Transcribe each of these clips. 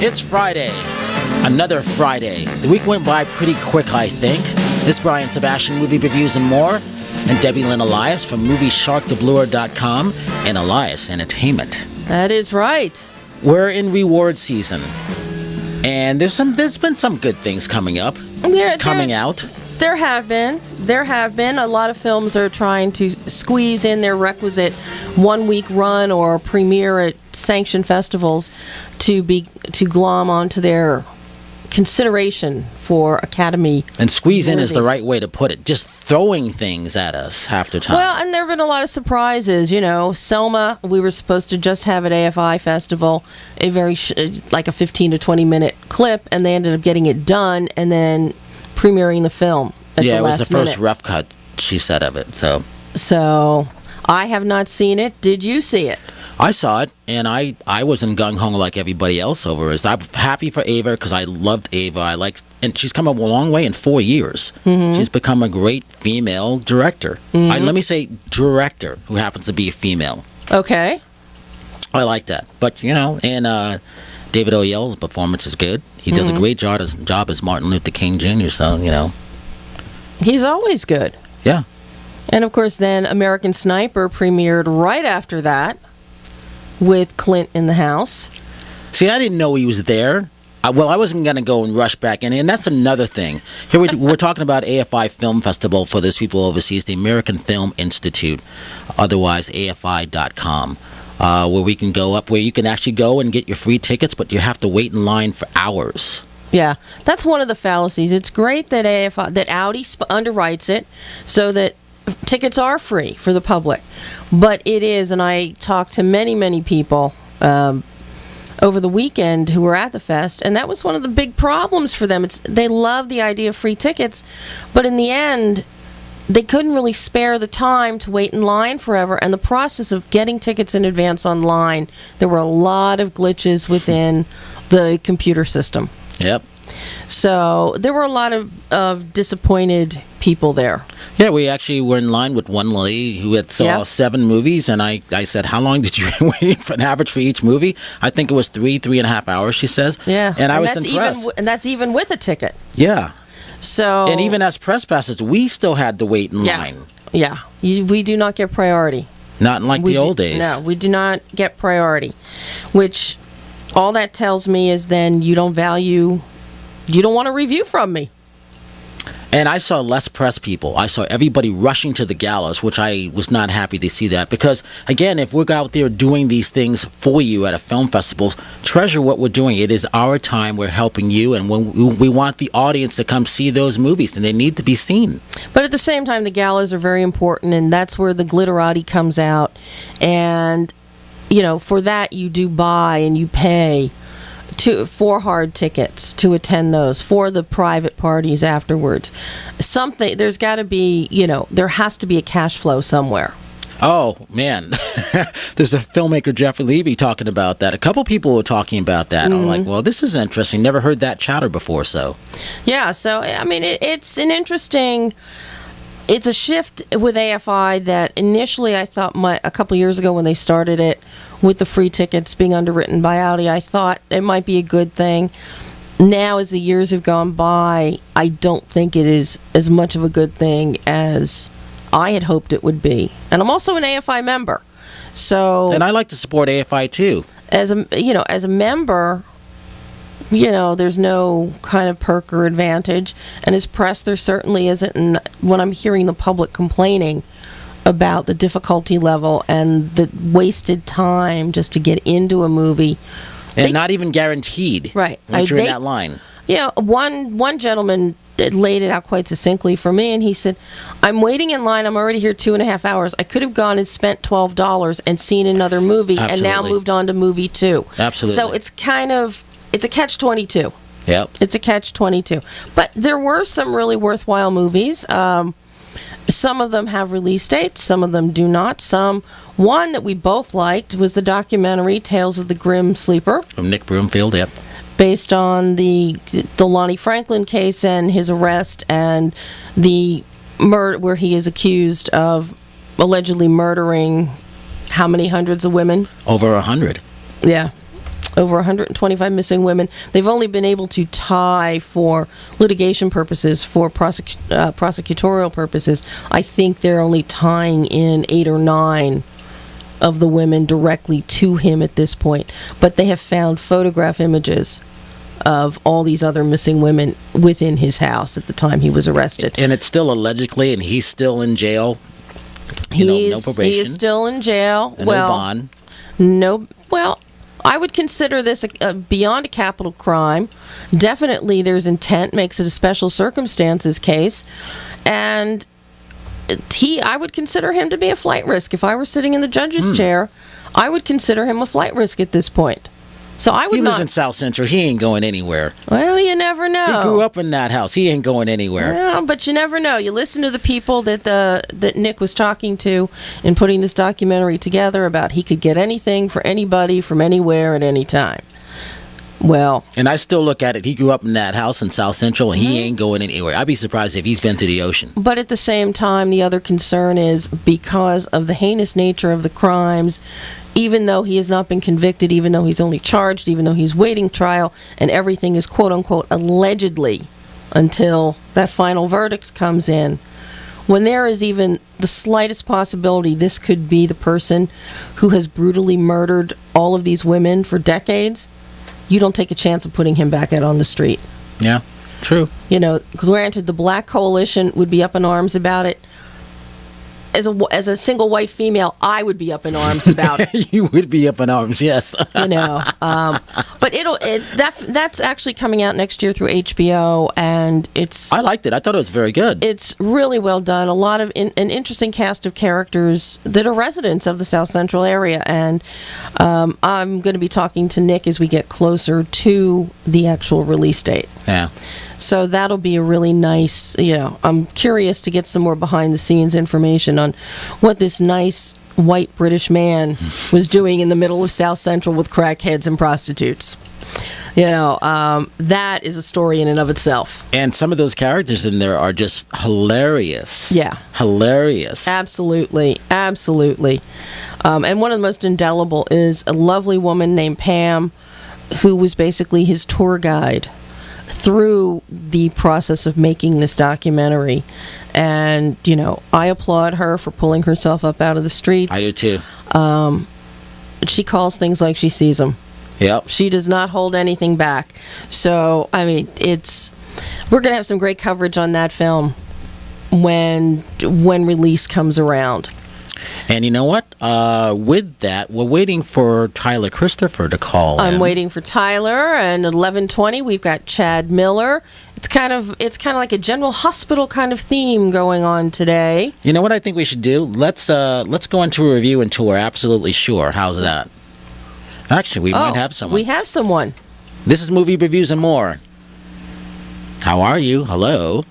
It's Friday. Another Friday. The week went by pretty quick, I think. This is Brian Sebastian, Movie Reviews and More, and Debbie Lynn Elias from MovieSharkTheBluer.com and Elias Entertainment. That is right. We're in reward season, and there's been some good things coming up, out. There have been. A lot of films are trying to squeeze in their requisite 1 week run or premiere at sanctioned festivals to glom onto their consideration for Academy. And squeeze in is the right way to put it. Just throwing things at us half the time. Well, and there have been a lot of surprises. You know, Selma, we were supposed to just have at AFI Festival a very like a 15 to 20 minute clip, and they ended up getting it done and then premiering the film at the last minute. Yeah, it was the first rough cut, she said, of it. So I have not seen it. Did you see it? I saw it, and I wasn't gung-ho like everybody else over it. I'm happy for Ava because I loved Ava. And she's come a long way in 4 years. Mm-hmm. She's become a great female director. Mm-hmm. Let me say director who happens to be a female. Okay. I like that. But, and David Oyell's performance is good. He does a great job as Martin Luther King Jr., so, He's always good. Yeah. And, of course, then American Sniper premiered right after that with Clint in the house. See, I didn't know he was there. I wasn't going to go and rush back in, and that's another thing. Here we're talking about AFI Film Festival for those people overseas, the American Film Institute, otherwise AFI.com. Where you can actually go and get your free tickets, but you have to wait in line for hours. Yeah, that's one of the fallacies. It's great that Audi underwrites it so that tickets are free for the public, but it is, and I talked to many, many people over the weekend who were at the fest, and that was one of the big problems for them. They love the idea of free tickets, but in the end, they couldn't really spare the time to wait in line forever, and the process of getting tickets in advance online, there were a lot of glitches within the computer system. Yep. So there were a lot of disappointed people there. Yeah, we actually were in line with one lady who had saw 7 movies, and I said, how long did you wait for an average for each movie? I think it was 3.5 hours, she says. Yeah. And I was impressed. And that's even with a ticket. Yeah. So, and even as press passes, we still had to wait in line. Yeah. We do not get priority. Not like the old days. No, we do not get priority, which all that tells me is then you don't want a review from me. And I saw less press people. I saw everybody rushing to the galas, which I was not happy to see that. Because, again, if we're out there doing these things for you at a film festival, treasure what we're doing. It is our time. We're helping you. And we want the audience to come see those movies, and they need to be seen. But at the same time, the galas are very important, and that's where the glitterati comes out. And, for that, you do buy and you pay for hard tickets to attend those, for the private parties afterwards. There's got to be, there has to be a cash flow somewhere. Oh, man. There's a filmmaker, Jeffrey Levy, talking about that. A couple people were talking about that. I'm like, well, this is interesting. Never heard that chatter before, so. Yeah, so, I mean, it's a shift with AFI that initially I thought a couple years ago when they started it, with the free tickets being underwritten by Audi, I thought it might be a good thing. Now, as the years have gone by, I don't think it is as much of a good thing as I had hoped it would be. And I'm also an AFI member, so. And I like to support AFI too. As a member, there's no kind of perk or advantage, and as press, there certainly isn't. And when I'm hearing the public complaining about the difficulty level and the wasted time just to get into a movie. And not even guaranteed. Right. Once you're in that line. Yeah, one gentleman laid it out quite succinctly for me, and he said, I'm waiting in line, I'm already here 2.5 hours. I could have gone and spent $12 and seen another movie. Absolutely. And now moved on to movie 2. Absolutely. So it's a catch-22. Yep. It's a catch-22. But there were some really worthwhile movies. Some of them have release dates, some of them do not. One that we both liked was the documentary Tales of the Grim Sleeper. From Nick Broomfield, yep. Based on the Lonnie Franklin case and his arrest and the murder where he is accused of allegedly murdering how many hundreds of women? Over 100. Yeah. over 125 missing women. They've only been able to tie for litigation purposes, for prosecutorial purposes. I think they're only tying in 8 or 9 of the women directly to him at this point. But they have found photograph images of all these other missing women within his house at the time he was arrested. And it's still allegedly, and he's still in jail. No probation. He is still in jail. And no bond. Well, I would consider this beyond a capital crime. Definitely there's intent, makes it a special circumstances case. And I would consider him to be a flight risk. If I were sitting in the judge's chair, I would consider him a flight risk at this point. So I would He lives in South Central. He ain't going anywhere. Well, you never know. He grew up in that house. He ain't going anywhere. Well, but you never know. You listen to the people that Nick was talking to in putting this documentary together about he could get anything for anybody from anywhere at any time. Well, and I still look at it. He grew up in that house in South Central, and he ain't going anywhere. I'd be surprised if he's been to the ocean. But at the same time, the other concern is because of the heinous nature of the crimes, even though he has not been convicted, even though he's only charged, even though he's waiting trial, and everything is quote-unquote allegedly until that final verdict comes in, when there is even the slightest possibility this could be the person who has brutally murdered all of these women for decades, you don't take a chance of putting him back out on the street. Yeah, true. You know, granted, the Black Coalition would be up in arms about it. As a single white female, I would be up in arms about it. You would be up in arms, yes. You know, but that's actually coming out next year through HBO, and I liked it. I thought it was very good. It's really well done. A lot of an interesting cast of characters that are residents of the South Central area, and I'm going to be talking to Nick as we get closer to the actual release date. Yeah. So that'll be a really nice, I'm curious to get some more behind-the-scenes information on what this nice white British man was doing in the middle of South Central with crackheads and prostitutes. That is a story in and of itself. And some of those characters in there are just hilarious. Yeah. Hilarious. Absolutely. Absolutely. And one of the most indelible is a lovely woman named Pam, who was basically his tour guide through the process of making this documentary. And, I applaud her for pulling herself up out of the streets. I do too. She calls things like she sees them. Yep. She does not hold anything back. So, I mean, we're going to have some great coverage on that film when release comes around. And you know what? With that, we're waiting for Tyler Christopher to call in. I'm waiting for Tyler, and at 11:20 we've got Chad Miller. It's kind of like a General Hospital kind of theme going on today. You know what I think we should do? Let's go into a review until we're absolutely sure. How's that? Actually, we might have someone. We have someone. This is Movie Reviews and More. How are you? Hello.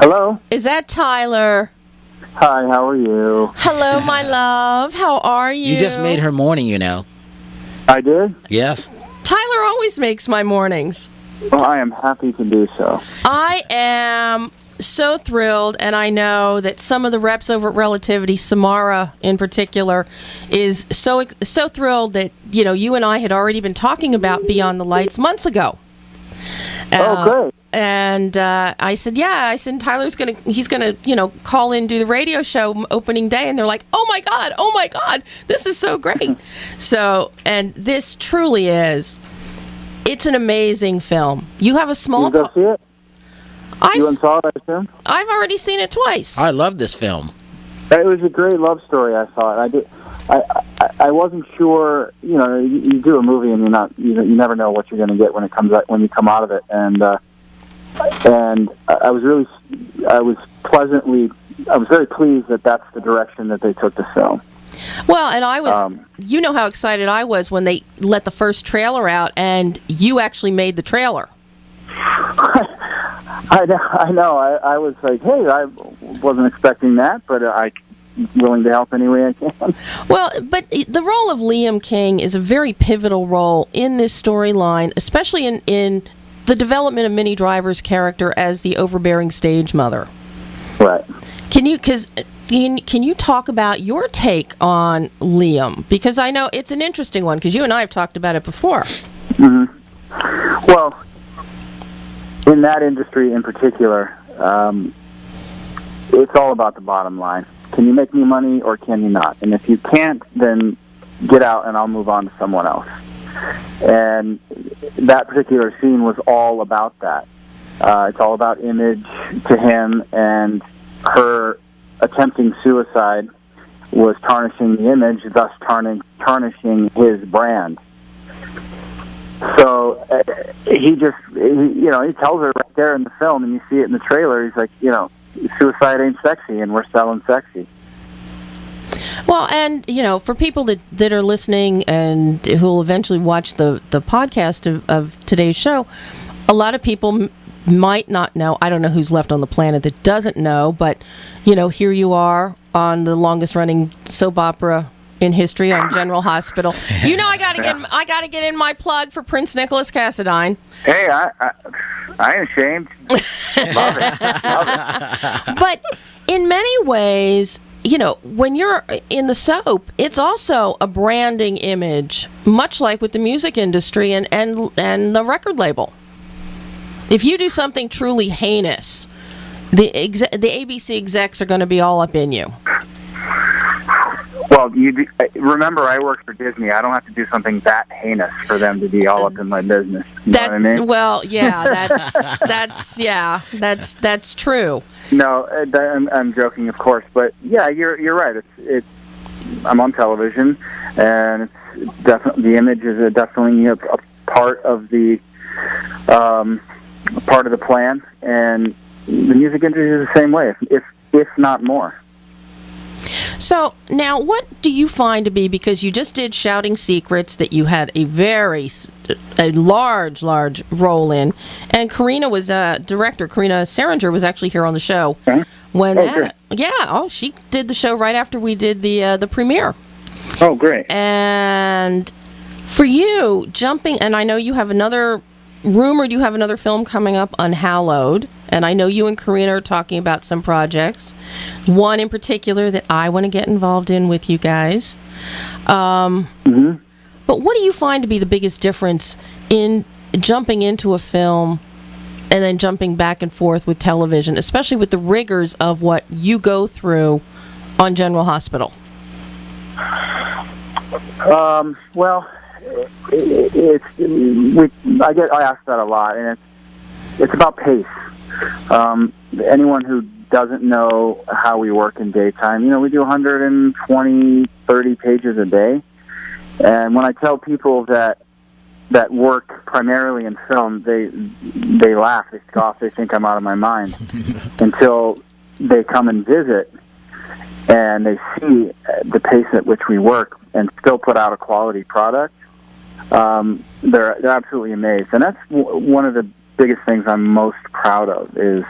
Hello. Is that Tyler? Hi, how are you? Hello, my love. How are you? You just made her morning, you know. I did? Yes. Tyler always makes my mornings. Well, I am happy to do so. I am so thrilled, and I know that some of the reps over at Relativity, Samara in particular, is so thrilled that, you and I had already been talking about Beyond the Lights months ago. Oh, great. And I said, Tyler's he's gonna, call in, do the radio show opening day, and they're like, oh my God, this is so great. So, and this truly is, it's an amazing film. You have a small. You go see it? You went saw it, I assume? I've already seen it twice. I love this film. It was a great love story. I thought. I wasn't sure. You do a movie and you never know what you're going to get when you come out of it, and I was very pleased that that's the direction that they took the film. Well, and I was, you know how excited I was when they let the first trailer out, and you actually made the trailer. I know. I was like, hey, I wasn't expecting that, but I'm willing to help any way I can. Well, but the role of Liam King is a very pivotal role in this storyline, especially in the development of Minnie Driver's character as the overbearing stage mother. Right. Can you talk about your take on Liam? Because I know it's an interesting one, because you and I have talked about it before. Well, in that industry in particular, it's all about the bottom line. Can you make me money or can you not? And if you can't, then get out and I'll move on to someone else. And that particular scene was all about that. It's all about image to him, and her attempting suicide was tarnishing the image, thus tarnishing his brand. So he tells her right there in the film, and you see it in the trailer. He's like, suicide ain't sexy, and we're selling sexy. Well, and, for people that are listening and who will eventually watch the podcast of today's show, a lot of people might not know. I don't know who's left on the planet that doesn't know, but, here you are on the longest-running soap opera in history on General Hospital. I gotta get in my plug for Prince Nicholas Cassadine. Hey, I ain't ashamed. Love it. But in many ways, when you're in the soap, it's also a branding image, much like with the music industry and the record label. If you do something truly heinous, the ABC execs are going to be all up in you. Well, remember, I work for Disney. I don't have to do something that heinous for them to be all up in my business. You know what I mean? Well, yeah, that's true. No, I'm joking, of course, but yeah, you're right. It's I'm on television, and it's definitely, the image is definitely a part of the plan, and the music industry is the same way, if not more. So now, what do you find to be, because you just did Shouting Secrets that you had a large role in, and Karina was director. Karina Seringer was actually here on the show when she did the show right after we did the premiere. Oh, great! And for you, jumping, and I know you have another film coming up, Unhallowed. And I know you and Karina are talking about some projects. One in particular that I want to get involved in with you guys. But what do you find to be the biggest difference in jumping into a film and then jumping back and forth with television, especially with the rigors of what you go through on General Hospital? Well, I get asked that a lot, and it's about pace. Anyone who doesn't know how we work in daytime, we do 120, 30 pages a day. And when I tell people that work primarily in film, they laugh, they scoff, they think I'm out of my mind until they come and visit and they see the pace at which we work and still put out a quality product. They're absolutely amazed. And that's one of the biggest things I'm most proud of, is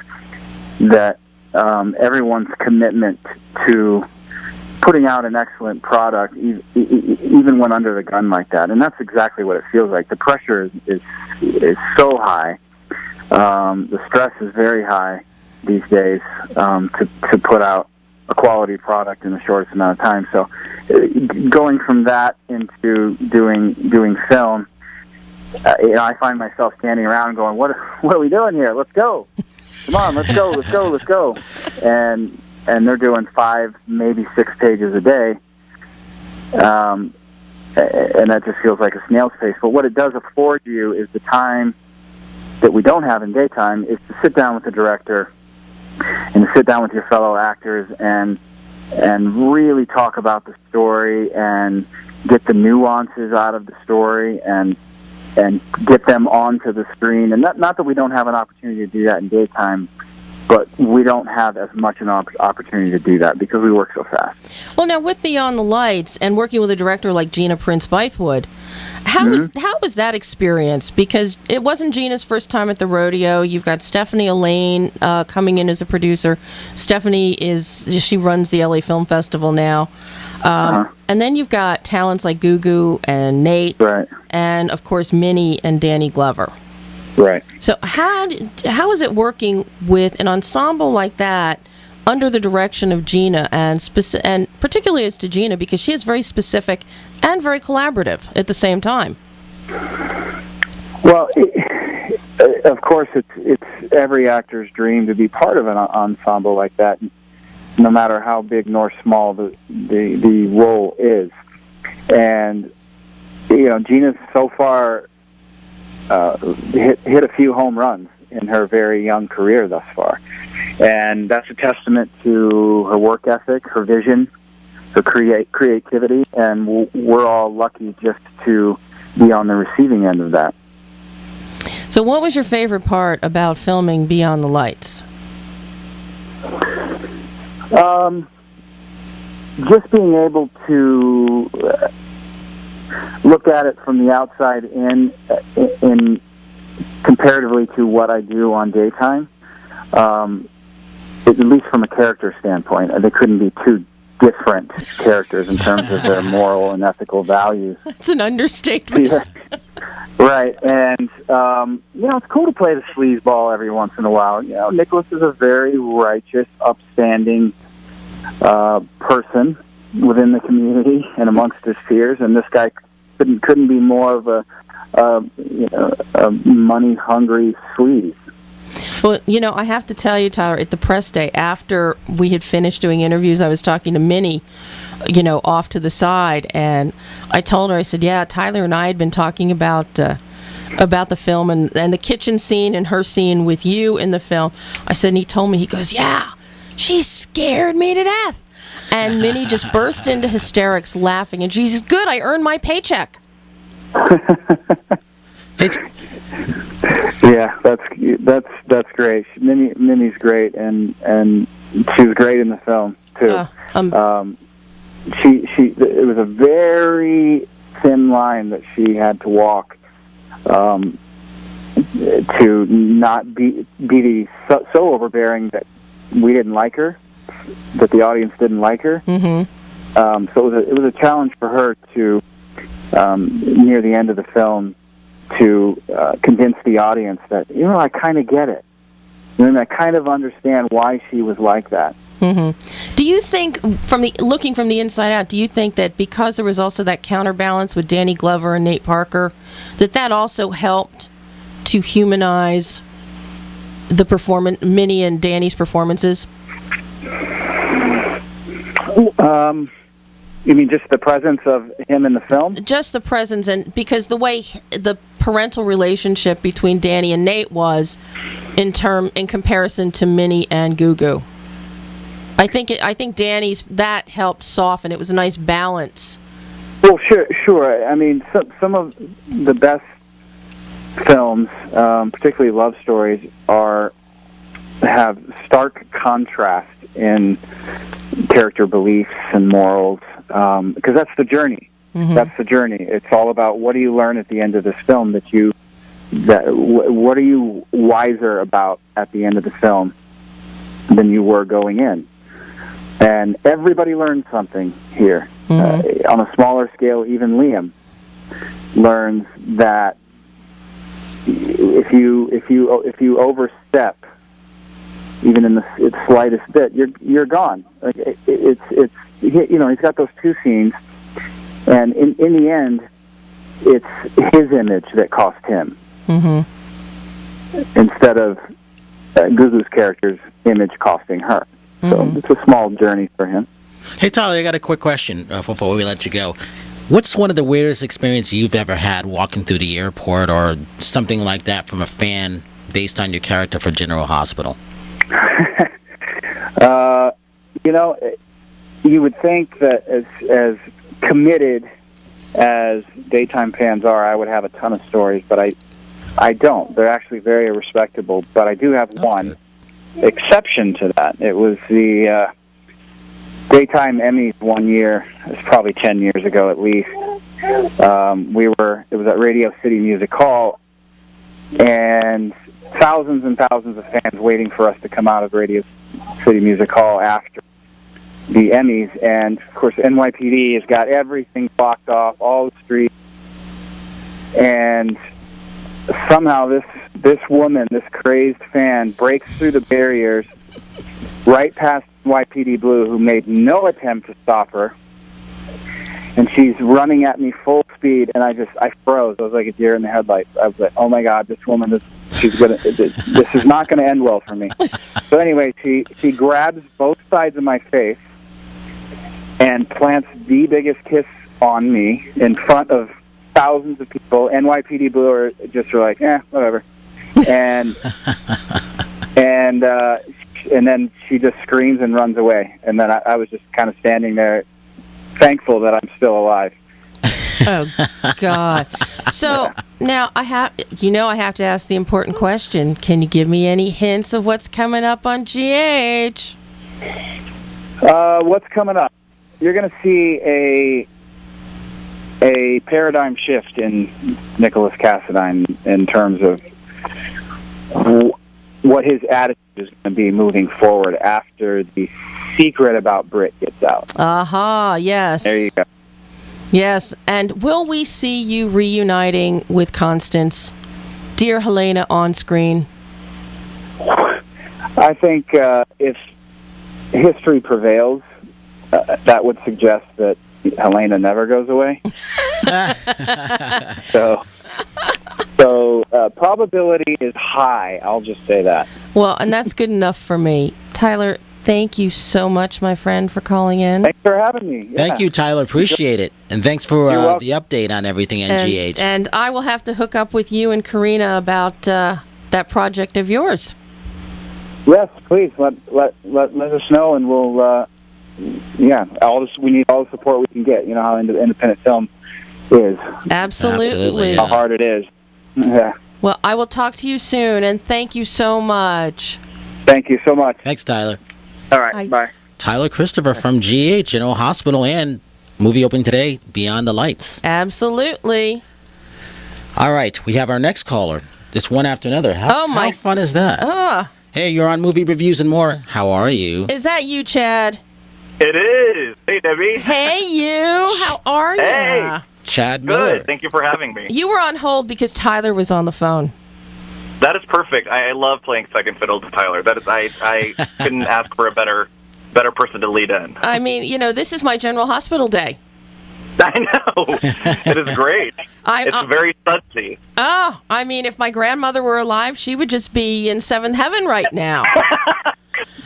that everyone's commitment to putting out an excellent product, even when under the gun like that. And that's exactly what it feels like. The pressure is so high. The stress is very high these days to put out a quality product in the shortest amount of time. So going from that into doing film, I find myself standing around going, what are we doing here? Let's go. Come on, let's go. And they're doing 5, maybe 6 pages a day. And that just feels like a snail's pace. But what it does afford you is the time that we don't have in daytime, is to sit down with the director and to sit down with your fellow actors and really talk about the story and get the nuances out of the story and get them onto the screen. And not that we don't have an opportunity to do that in daytime, but we don't have as much an opportunity to do that because we work so fast. Well, now with Beyond the Lights and working with a director like Gina Prince-Bythewood, how was that experience? Because it wasn't Gina's first time at the rodeo. You've got Stephanie Elaine coming in as a producer. Stephanie she runs the LA Film Festival now. And then you've got talents like Gugu and Nate, right, and of course Minnie and Danny Glover. Right. So how is it working with an ensemble like that under the direction of Gina, and particularly as to Gina, because she is very specific and very collaborative at the same time? Well, of course, it's every actor's dream to be part of an ensemble like that, no matter how big nor small the role is. And Gina's so far hit a few home runs in her very young career thus far, and that's a testament to her work ethic, her vision, her creativity, and we're all lucky just to be on the receiving end of that. So what was your favorite part about filming Beyond the Lights? Just being able to look at it from the outside in comparatively to what I do on daytime, at least from a character standpoint. They couldn't be two different characters in terms of their moral and ethical values. That's an understatement. Yeah. Right, and it's cool to play the sleazeball every once in a while. Nicholas is a very righteous, upstanding person within the community and amongst his peers, and this guy couldn't be more of a money-hungry sleaze. Well, I have to tell you, Tyler, at the press day, after we had finished doing interviews, I was talking to Minnie, off to the side, and I told her, I said, yeah, Tyler and I had been talking about the film and the kitchen scene and her scene with you in the film. I said, and he told me, he goes, yeah, she scared me to death. And Minnie just burst into hysterics laughing, and she says, good, I earned my paycheck. Yeah, that's great. Minnie's great, and she was great in the film too. It was a very thin line that she had to walk to not be so overbearing that we didn't like her, that the audience didn't like her. Mm-hmm. So it was a challenge for her to near the end of the film to convince the audience that I kind of get it, and I kind of understand why she was like that. Mm-hmm. Do you think, looking from the inside out, do you think that because there was also that counterbalance with Danny Glover and Nate Parker, that also helped to humanize the Minnie and Danny's performances? You mean just the presence of him in the film? Just the presence, and because the way the parental relationship between Danny and Nate was in comparison to Minnie and Gugu. I think Danny's, that helped soften. It was a nice balance. Well, sure. I mean, some of the best films, particularly love stories, have stark contrast in character beliefs and morals, because that's the journey. Mm-hmm. That's the journey. It's all about what do you learn at the end of this film what are you wiser about at the end of the film than you were going in. And everybody learns something here. Mm-hmm. On a smaller scale, even Liam learns that if you overstep, even in the slightest bit, you're gone. Like he's got those two scenes, and in the end, it's his image that cost him, mm-hmm. instead of Gugu's character's image costing her. So Mm-hmm. it's a small journey for him. Hey, Tyler, I got a quick question before we let you go. What's one of the weirdest experiences you've ever had walking through the airport or something like that from a fan based on your character for General Hospital? You would think that as committed as daytime fans are, I would have a ton of stories, but I don't. They're actually very respectable, but I do have one exception to that. It was the daytime Emmys one year. It's probably 10 years ago at least. It was at Radio City Music Hall, and thousands and thousands of fans waiting for us to come out of Radio City Music Hall after the Emmys, and of course NYPD has got everything blocked off, all the streets, and somehow this woman, this crazed fan, breaks through the barriers right past NYPD Blue, who made no attempt to stop her, and she's running at me full speed, and I froze. I was like a deer in the headlights. I was like, oh my God, this woman, this is not going to end well for me. So anyway, she grabs both sides of my face and plants the biggest kiss on me in front of thousands of people. NYPD Blue are just were like, whatever. And and then she just screams and runs away. And then I was just kind of standing there, thankful that I'm still alive. Oh, God. So now I have to ask the important question. Can you give me any hints of what's coming up on GH? What's coming up? You're going to see a paradigm shift in Nicholas Cassadine in terms of what his attitude is going to be moving forward after the secret about Brit gets out. Aha, yes. There you go. Yes, and will we see you reuniting with Constance, dear Helena, on screen? I think if history prevails, that would suggest that Helena never goes away. So probability is high. I'll just say that. Well, and that's good enough for me. Tyler, thank you so much, my friend, for calling in. Thanks for having me. Yeah. Thank you, Tyler. Appreciate it. And thanks for the update on everything NGH. And I will have to hook up with you and Karina about that project of yours. Yes, please. Let us know, and we'll, we need all the support we can get. You know how independent film is. Absolutely. How hard it is. Yeah. Well, I will talk to you soon, and thank you so much. Thank you so much. Thanks, Tyler. All right, bye. Tyler Christopher from GH, General Hospital, and movie opening today, Beyond the Lights. Absolutely. All right, we have our next caller. This one after another. How fun is that? Hey, you're on Movie Reviews and More. How are you? Is that you, Chad? It is. Hey, Debbie. Hey, you. How are you? Hey. Chad Miller. Good. Thank you for having me. You were on hold because Tyler was on the phone. That is perfect. I love playing second fiddle to Tyler. That is, I couldn't ask for a better person to lead in. I mean, this is my General Hospital day. I know. It is great. It's very sudsy. Oh, I mean, if my grandmother were alive, she would just be in seventh heaven right now.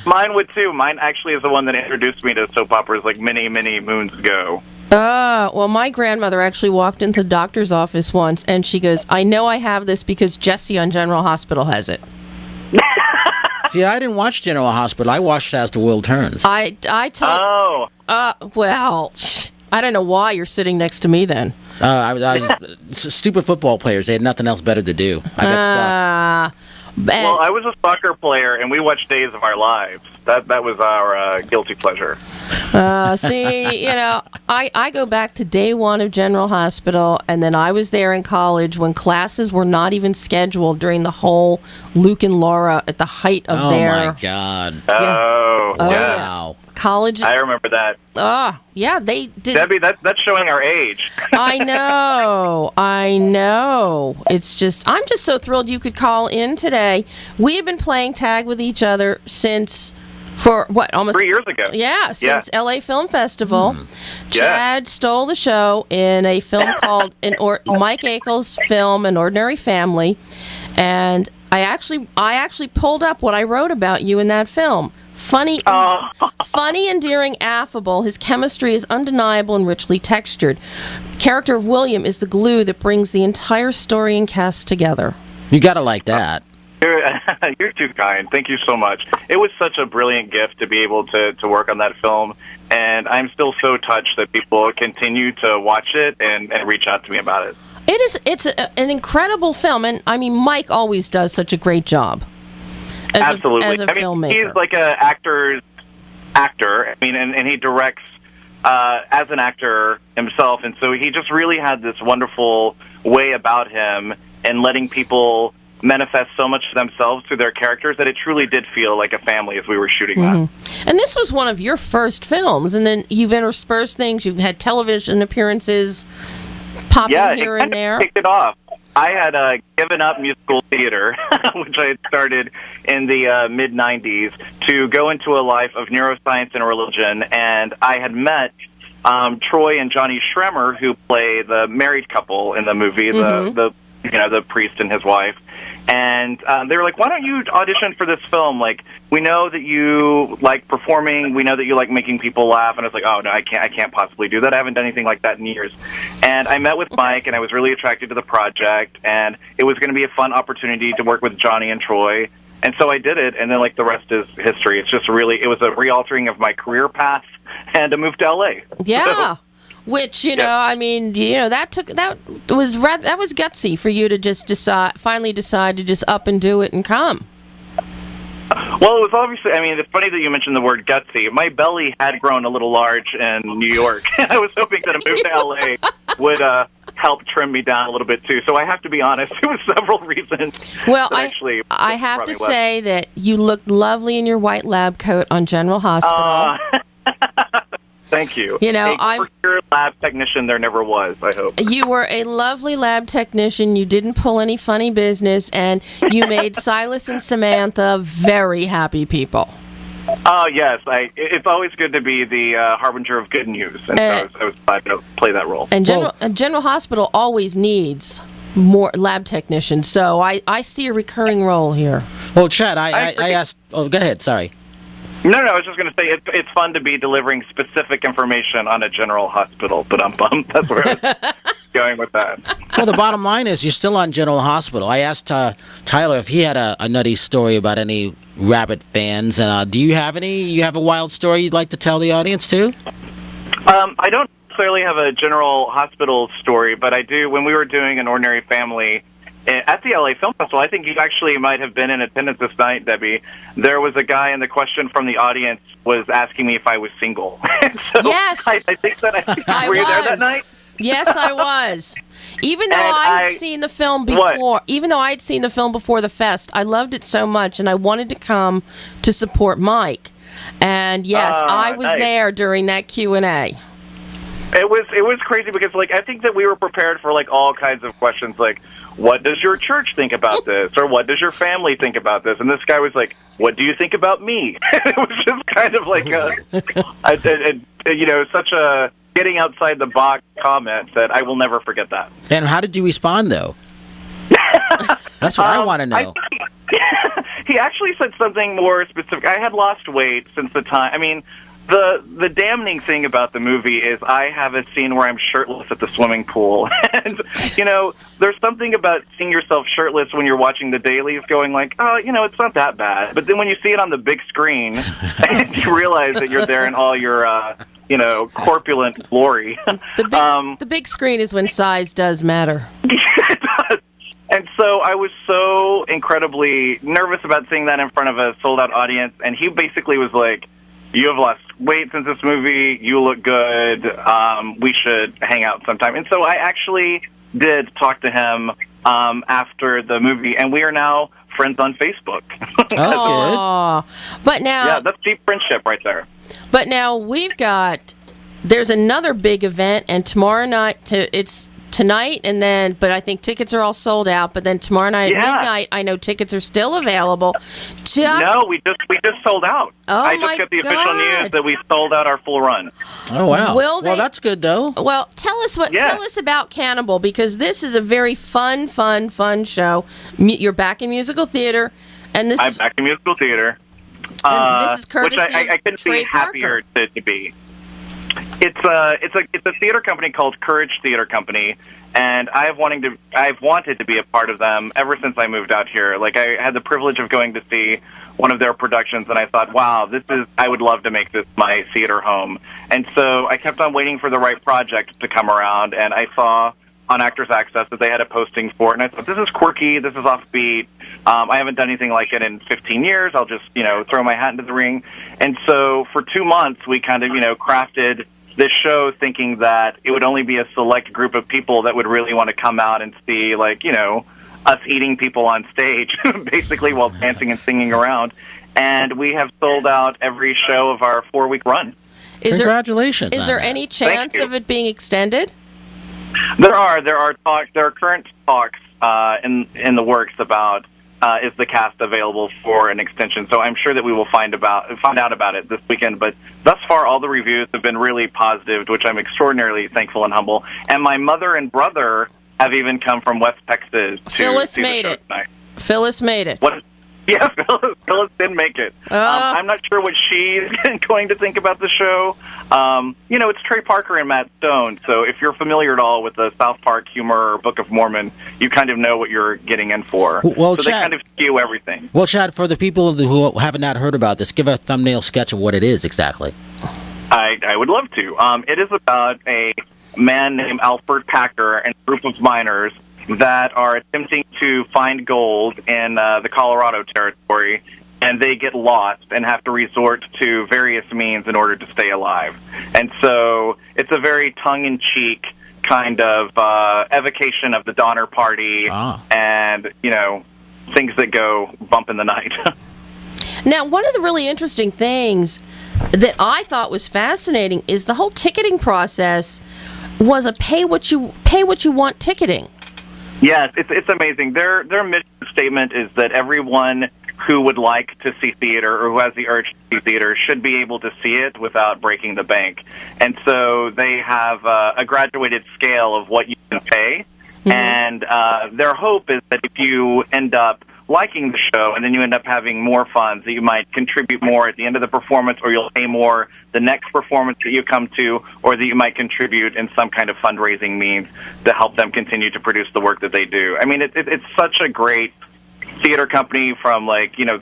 Mine would too. Mine actually is the one that introduced me to soap operas like many, many moons ago. Well, my grandmother actually walked into the doctor's office once, and she goes, I know I have this because Jesse on General Hospital has it. See, I didn't watch General Hospital. I watched As the World Turns. Well, I don't know why you're sitting next to me then. I was stupid football players. They had nothing else better to do. I got stuck. Well, I was a soccer player, and we watched Days of Our Lives. That was our guilty pleasure. See, I go back to day one of General Hospital, and then I was there in college when classes were not even scheduled during the whole Luke and Laura at the height of their... Oh, my God. Oh, yeah. Wow. College. I remember that. Yeah, they did. Debbie, that's showing our age. I know. It's just, I'm just so thrilled you could call in today. We have been playing tag with each other almost 3 years ago. Yeah, since LA Film Festival. Chad Yeah. stole the show in a film called Mike Akel's film, An Ordinary Family, and I actually pulled up what I wrote about you in that film. Funny, endearing, affable. His chemistry is undeniable and richly textured. Character of William is the glue that brings the entire story and cast together. You gotta like that. You're too kind. Thank you so much. It was such a brilliant gift to be able to work on that film, and I'm still so touched that people continue to watch it and reach out to me about it. It's an incredible film, and I mean, Mike always does such a great job. Absolutely. As a filmmaker. He's like an actor's actor. I mean, and he directs as an actor himself, and so he just really had this wonderful way about him and letting people manifest so much of themselves through their characters that it truly did feel like a family as we were shooting that. And this was one of your first films, and then you've interspersed things. You've had television appearances popping here and there. Kicked it off. I had given up musical theater, which I had started in the mid-'90s, to go into a life of neuroscience and religion, and I had met Troy and Johnny Schremer, who play the married couple in the movie, the priest and his wife. And they were like, why don't you audition for this film? Like, we know that you like performing. We know that you like making people laugh. And I was like, oh, no, I can't possibly do that. I haven't done anything like that in years. And I met with Mike, and I was really attracted to the project. And it was going to be a fun opportunity to work with Johnny and Troy. And so I did it, and then, like, the rest is history. It's just really, it was a realtering of my career path and a move to L.A. Yeah. Which, I mean, that was gutsy for you to just finally decide to just up and do it and come. Well, it was obviously, I mean, it's funny that you mentioned the word gutsy. My belly had grown a little large in New York. I was hoping that a move to L.A. would help trim me down a little bit, too. So I have to be honest, it was several reasons. Well, I have to say that you looked lovely in your white lab coat on General Hospital. Thank you. I'm a lab technician there never was, I hope. You were a lovely lab technician. You didn't pull any funny business, and you made Silas and Samantha very happy people. Oh, yes. It's always good to be the harbinger of good news, and so I was glad to play that role. And General Hospital always needs more lab technicians, so I see a recurring role here. Well, Chad, I asked... Oh, go ahead. Sorry. No, I was just going to say it's fun to be delivering specific information on a general hospital, but I'm bummed. That's where I was going with that. Well, the bottom line is you're still on General Hospital. I asked Tyler if he had a nutty story about any Rabbit fans, and do you have any? You have a wild story you'd like to tell the audience, too? I don't clearly have a General Hospital story, but I do. When we were doing An Ordinary Family at the LA Film Festival, I think you actually might have been in attendance this night, Debbie. There was a guy, and the question from the audience was asking me if I was single. So yes, I think that were you there that night? Yes, I was. Even though I'd seen the film before, the fest, I loved it so much, and I wanted to come to support Mike. And yes, I was there during that Q&A. It was crazy because, like, I think that we were prepared for, like, all kinds of questions, like, what does your church think about this? Or what does your family think about this? And this guy was like, what do you think about me? It was just kind of like such a getting outside the box comment that I will never forget that. And how did you respond, though? That's what I want to know. He actually said something more specific. I had lost weight since the time. I mean, the damning thing about the movie is I have a scene where I'm shirtless at the swimming pool. And, there's something about seeing yourself shirtless when you're watching the dailies going like, oh, it's not that bad. But then when you see it on the big screen, you realize that you're there in all your, corpulent glory. The big screen is when size does matter. It does. And so I was so incredibly nervous about seeing that in front of a sold-out audience. And he basically was like, you have lost weight since this movie. You look good. We should hang out sometime. And so I actually did talk to him after the movie, and we are now friends on Facebook. That's good. But now, yeah, that's deep friendship right there. But now there's another big event, and tomorrow night it's tonight, but I think tickets are all sold out. But then tomorrow night at midnight, I know tickets are still available. No, we just sold out. Oh, I just got the official news that we sold out our full run. Oh wow! Well, that's good though. Well, tell us about Cannibal, because this is a very fun show. You're back in musical theater, and I'm back in musical theater. And this is courtesy which I couldn't Trey be happier to be. It's a theater company called Courage Theater Company, and I've wanted to be a part of them ever since I moved out here. Like, I had the privilege of going to see one of their productions, and I thought, wow, I would love to make this my theater home. And so I kept on waiting for the right project to come around, and I saw on Actors Access that they had a posting for it, and I thought, this is quirky, this is offbeat. I haven't done anything like it in 15 years. I'll just, throw my hat into the ring. And so for 2 months, we kind of, crafted this show thinking that it would only be a select group of people that would really want to come out and see, us eating people on stage, basically, while dancing and singing around. And we have sold out every show of our 4-week run. Congratulations. Is there any chance of it being extended? There are current talks in the works about is the cast available for an extension. So I'm sure that we will find out about it this weekend. But thus far, all the reviews have been really positive, which I'm extraordinarily thankful and humble. And my mother and brother have even come from West Texas to Phyllis see made the show it. tonight. Phyllis made it. What? Yeah, Phyllis did make it. I'm not sure what she's going to think about the show. It's Trey Parker and Matt Stone, so if you're familiar at all with the South Park humor or Book of Mormon, you kind of know what you're getting in for. Well, so Chad, they kind of skew everything. Well, Chad, for the people who have not heard about this, give a thumbnail sketch of what it is exactly. I would love to. It is about a man named Alfred Packer and a group of miners that are attempting to find gold in the Colorado territory, and they get lost and have to resort to various means in order to stay alive. And so it's a very tongue-in-cheek kind of evocation of the Donner Party and, things that go bump in the night. Now, one of the really interesting things that I thought was fascinating is the whole ticketing process was a pay what you want ticketing. Yes, it's amazing. Their mission statement is that everyone who would like to see theater or who has the urge to see theater should be able to see it without breaking the bank. And so they have a graduated scale of what you can pay. Mm-hmm. And their hope is that if you end up liking the show and then you end up having more funds, that you might contribute more at the end of the performance, or you'll pay more the next performance that you come to, or that you might contribute in some kind of fundraising means to help them continue to produce the work that they do. I mean, it's such a great theater company from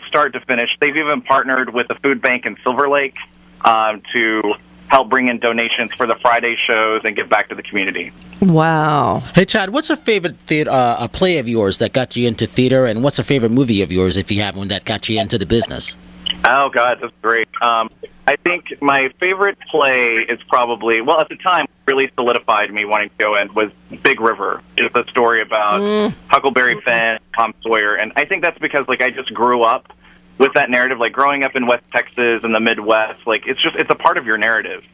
start to finish. They've even partnered with the food bank in Silver Lake to help bring in donations for the Friday shows and give back to the community. Wow. Hey, Chad, what's a favorite a play of yours that got you into theater, and what's a favorite movie of yours, if you have one, that got you into the business? Oh, God, that's great. I think my favorite play is probably, at the time, really solidified me wanting to go in, was Big River. It's a story about Huckleberry Finn, Tom Sawyer, and I think that's because, I just grew up with that narrative, growing up in West Texas and the Midwest, it's a part of your narrative.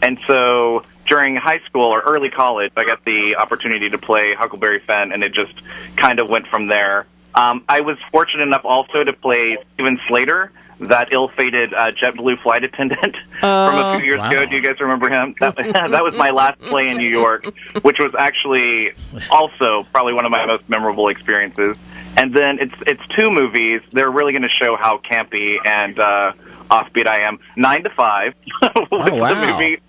And so during high school or early college, I got the opportunity to play Huckleberry Finn, and it just kind of went from there. I was fortunate enough also to play Steven Slater, that ill-fated JetBlue flight attendant from a few years ago. Do you guys remember him? That was my last play in New York, which was actually also probably one of my most memorable experiences. And then it's two movies. They're really going to show how campy and offbeat I am. 9 to 5 was the movie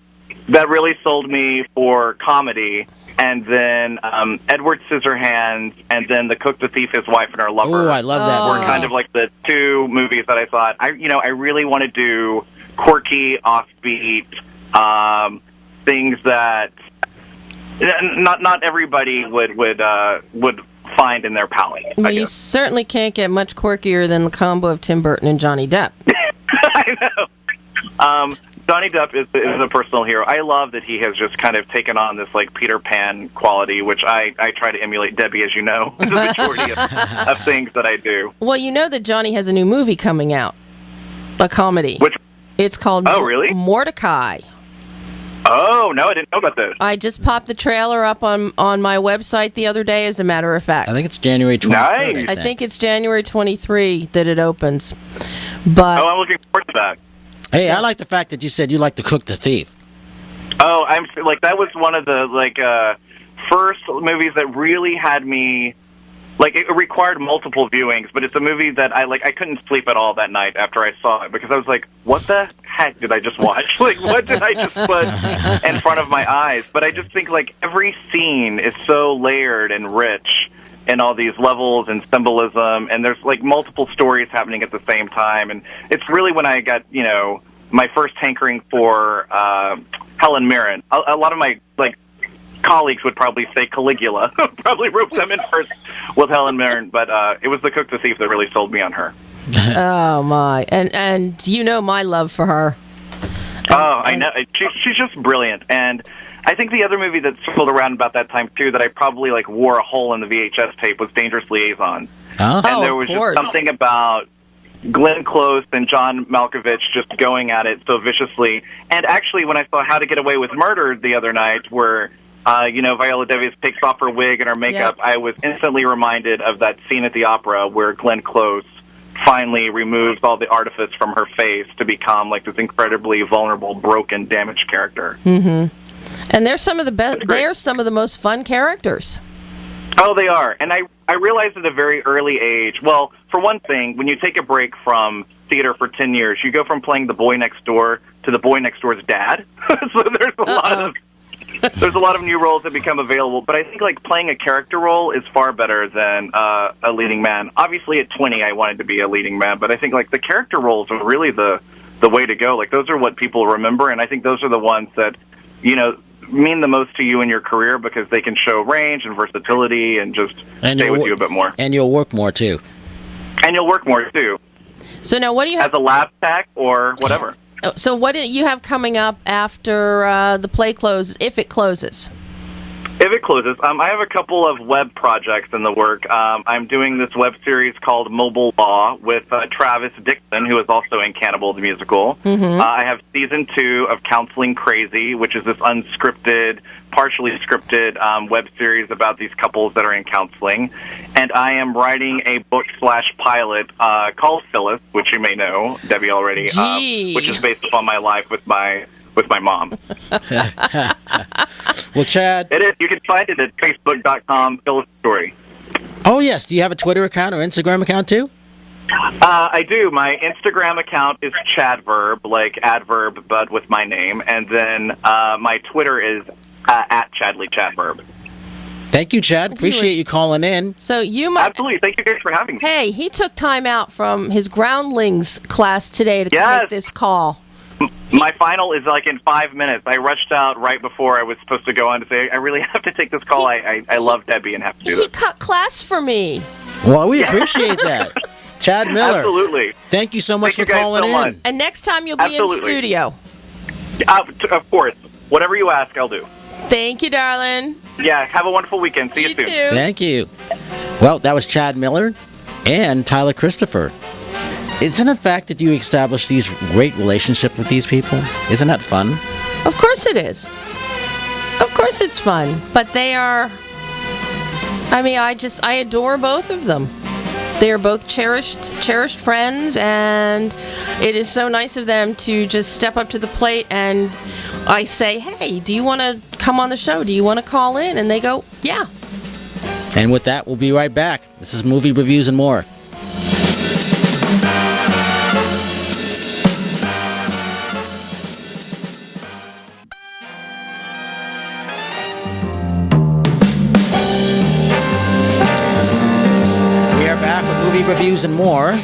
that really sold me for comedy. And then Edward Scissorhands, and then The Cook, the Thief, His Wife, and Her Lover. Oh, I love that were movie. kind of like the two movies that I thought, I really want to do quirky, offbeat things that not everybody would find in their palate. Well, you certainly can't get much quirkier than the combo of Tim Burton and Johnny Depp. I know. Johnny Depp is a personal hero. I love that he has just kind of taken on this Peter Pan quality, which I try to emulate, Debbie, as you know, the majority of things that I do. Well, you know that Johnny has a new movie coming out, a comedy. Which? It's called really? Mordecai. Oh, no, I didn't know about this. I just popped the trailer up on my website the other day, as a matter of fact. I think it's January 23rd. Nice. I think it's January 23 that it opens. But I'm looking forward to that. Hey, I like the fact that you said you like to cook the thief. Oh, I'm that was one of the first movies that really had me. It required multiple viewings, but it's a movie that I couldn't sleep at all that night after I saw it, because I was like, what the heck did I just watch? What did I just put in front of my eyes? But I just think every scene is so layered and rich in all these levels and symbolism, and there's multiple stories happening at the same time, and it's really when I got my first hankering for Helen Mirren. A lot of my colleagues would probably say Caligula, probably roped them in first with Helen Mirren, but it was The Cook, the Thief that really sold me on her. Oh my! And my love for her. I know she's just brilliant, and I think the other movie that circled around about that time too that I probably wore a hole in the VHS tape was Dangerous Liaison. Oh, and there was just something about Glenn Close and John Malkovich just going at it so viciously. And actually, when I saw How to Get Away with Murder the other night, where Viola Davis takes off her wig and her makeup, I was instantly reminded of that scene at the opera where Glenn Close finally removes all the artifice from her face to become like this incredibly vulnerable, broken, damaged character. Mm-hmm. And they're some of the best. They're some of the most fun characters. Oh, they are. And I realized at a very early age, well, for one thing, when you take a break from theater for 10 years, you go from playing the boy next door to the boy next door's dad. So there's a lot of new roles that become available. But I think like playing a character role is far better than a leading man. Obviously, at 20, I wanted to be a leading man, but I think like the character roles are really the way to go. Like those are what people remember, and I think those are the ones that mean the most to you in your career because they can show range and versatility and just stay with you a bit more. And you'll work more too. And you'll work more too. So now, what do you have as a lab tech or whatever? So what do you have coming up after the play closes, if it closes? If it closes, I have a couple of web projects in the work. I'm doing this web series called Mobile Law with Travis Dixon, who is also in Cannibal the Musical. Mm-hmm. I have season 2 of Counseling Crazy, which is this unscripted, partially scripted web series about these couples that are in counseling. And I am writing a book/pilot called Phyllis, which you may know, Debbie, already, which is based upon my life with my mom. Well, Chad, it is. You can find it at facebook.com, Phyllis Story. Oh, yes. Do you have a Twitter account or Instagram account, too? I do. My Instagram account is Chadverb, like adverb, but with my name. And then my Twitter is at Chadley Chadverb. Thank you, Chad. Appreciate you calling in. So you might... Absolutely. Thank you guys for having me. Hey, he took time out from his groundlings class today to make this call. My final is like in 5 minutes. I rushed out right before I was supposed to go on to say, I really have to take this call. I love Debbie and have to do this. He cut class for me. Well, we appreciate that. Chad Miller. Absolutely. Thank you so much for calling in. Much. And next time you'll be in studio. Of course. Whatever you ask, I'll do. Thank you, darling. Yeah, have a wonderful weekend. See you soon. Too. Thank you. Well, that was Chad Miller and Tyler Christopher. Isn't it fact that you establish these great relationships with these people? Isn't that fun? Of course it is. Of course it's fun. But they are... I adore both of them. They are both cherished friends, and it is so nice of them to just step up to the plate, and I say, hey, do you want to come on the show? Do you want to call in? And they go, yeah. And with that, we'll be right back. This is Movie Reviews and More. Reviews and More,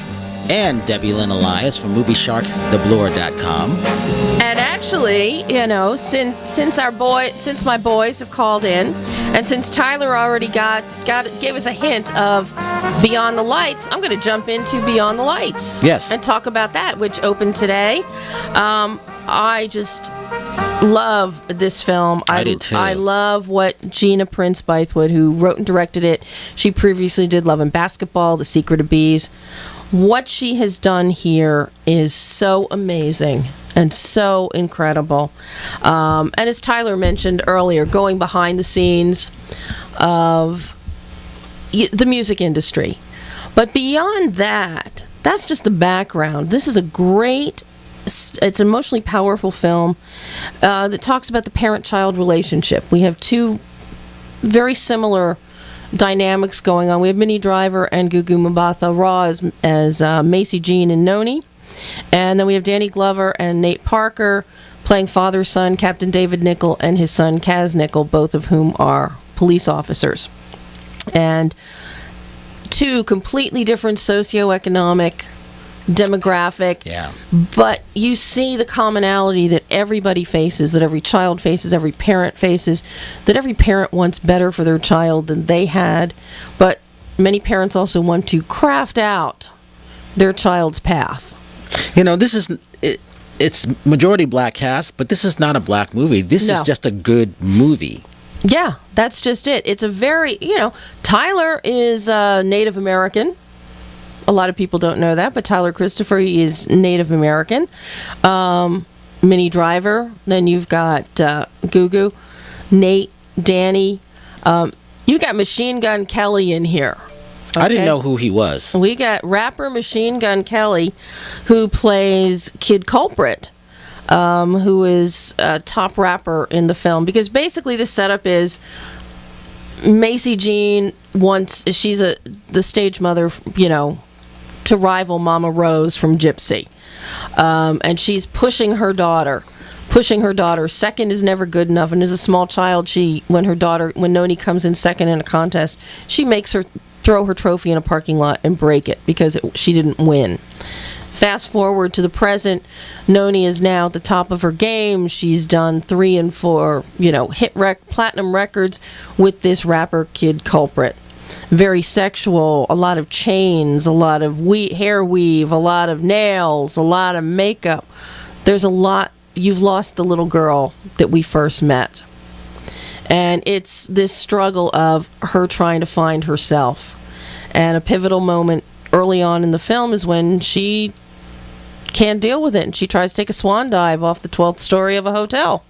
and Debbie Lynn Elias from MovieSharkTheBlur.com. And actually, since my boys have called in, and since Tyler already gave us a hint of Beyond the Lights, I'm going to jump into Beyond the Lights. Yes. And talk about that, which opened today. I just love this film. I did too. I love what Gina Prince Bythewood, who wrote and directed it, she previously did Love and Basketball, The Secret of Bees. What she has done here is so amazing and so incredible. And as Tyler mentioned earlier, going behind the scenes of the music industry. But beyond that, that's just the background. This is it's an emotionally powerful film that talks about the parent-child relationship. We have two very similar dynamics going on. We have Minnie Driver and Gugu Mbatha-Raw as Macy Jean and Noni. And then we have Danny Glover and Nate Parker playing father-son Captain David Nichol and his son Kaz Nichol, both of whom are police officers. And two completely different socioeconomic demographic, but you see the commonality that everybody faces, that every child faces, every parent faces, that every parent wants better for their child than they had, but many parents also want to craft out their child's path. This is it's majority black cast, but this is not a black movie. This is just a good movie. Yeah, that's just it. It's a very, Tyler is Native American. A lot of people don't know that, but Tyler Christopher is Native American. Minnie Driver, then you've got Gugu. Nate Danny. You got Machine Gun Kelly in here. I didn't know who he was. We got rapper Machine Gun Kelly, who plays Kid Culprit, who is a top rapper in the film. Because basically the setup is Macy Jean she's the stage mother, to rival Mama Rose from Gypsy. And she's pushing her daughter. Second is never good enough. And as a small child, when Noni comes in second in a contest, she makes her throw her trophy in a parking lot and break it because she didn't win. Fast forward to the present, Noni is now at the top of her game. She's done 3 and 4, platinum records with this rapper Kid Culprit. Very sexual, a lot of chains, a lot of hair weave, a lot of nails, a lot of makeup. There's a lot. You've lost the little girl that we first met. And it's this struggle of her trying to find herself. And a pivotal moment early on in the film is when she can't deal with it, and she tries to take a swan dive off the 12th story of a hotel